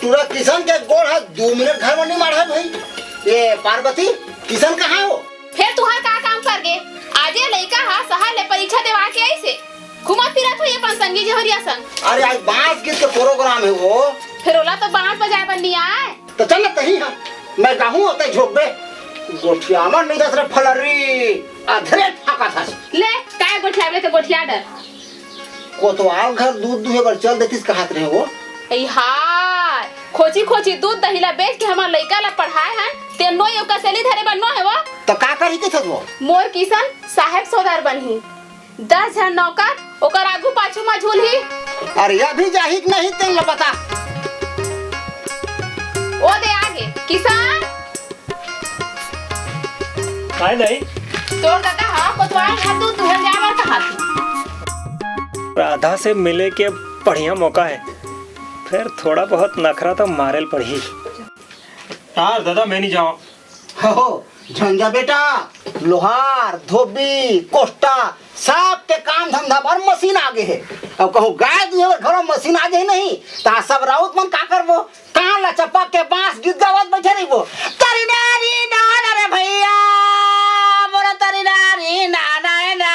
टुटुरा किशन के गोड़ है 2 मिनट घर में नहीं मारा भाई। ये पार्वती किशन कहाँ हो? फिर तुहार का काम कर गे? आजे लइका हा शहर ले परीक्षा देवा के आई से घुमा फिरत हो ये अपन संगी जहरिया संग। अरे आज बांस गीत के प्रोग्राम है वो। फिर ओला तो बांस बजाए पर नहीं आए तो चल ना तही हां मैं गाहूं होते झोक बे गोठियामा नहीं दस रे फलरी अधरे फाका था ले काय गोठियावे तो गोठिया डर कोतवाल घर दूध दुहे पर चल देतिस कहत रहे वो। ए हाय खोची खोची दूध दहीला बेच के हमार लइका ला पढ़ाए हैं ते नो यो कसली धरे बन नो है वो। तो का करी के थो मोर किशन साहेब सौदार बनही 10 जन नौकर ओकर आगू पाछू में झूलही। अरे अभी जाही नहीं तेन ल पता ओ दे आगे किसान काय नहीं तोर दादा हा कोतवाल घर दूध दुहन जावर कहा राधा से मिले के बढ़िया मौका है, फिर थोड़ा बहुत नखरा तो मारेल पड़ी। यार दादा मैं नहीं जाऊँ। हो झंझा बेटा लोहार धोबी कोष्टा सब के काम धंधा पर मशीन आगे है। अब कहूँ गाय दुहे घर में मशीन आ जाए नहीं ता सब राउत मन का करबो कान ला चपक के बांस गीत गावत बैठे रहिबो तरी नारी नाना रे भैया बोला तरी नारी नाना है ना।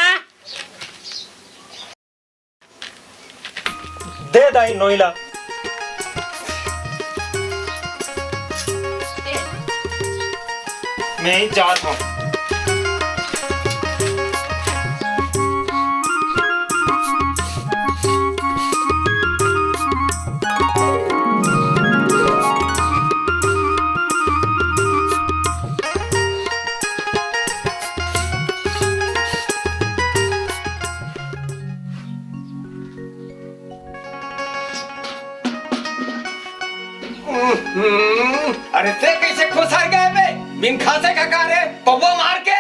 दे दाई नोइला मैं ही जात हूँ। अरे ते कैसे खुसर गए बे बिन खासे का कार है पौवा मार के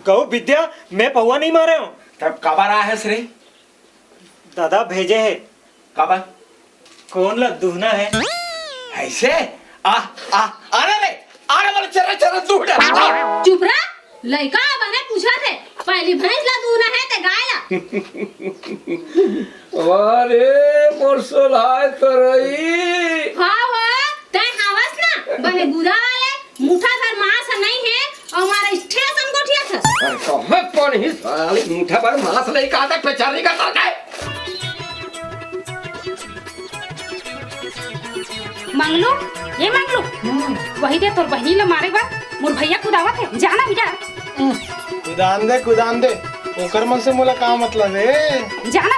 कहू विद्या मैं पौवा नहीं मारे हूँ। तब कबर आया है श्री दादा भेजे है कबर कौन ला दूहना है ऐसे आ आने ले आने वाले चरा चरा दूध चुप रहा लइका बने पूछा थे पहली भैंस ला दूना है ते गाय ला। अरे परसों लाए करई हां वो तय हवस ना बने गुदा वाले मुठा भर मांस नहीं है और हमारा स्टेशन गोठिया था। अरे कहां कौन ही साले मुठा भर मांस ले का तक बेचारी का तर गए मंगलू ये मंगलू वही दे तोर बहिनी ले मारे बा मोर भैया कुदावत है जाना बेटा कुदान दे ओकर मन से मोला का मतलब है जाना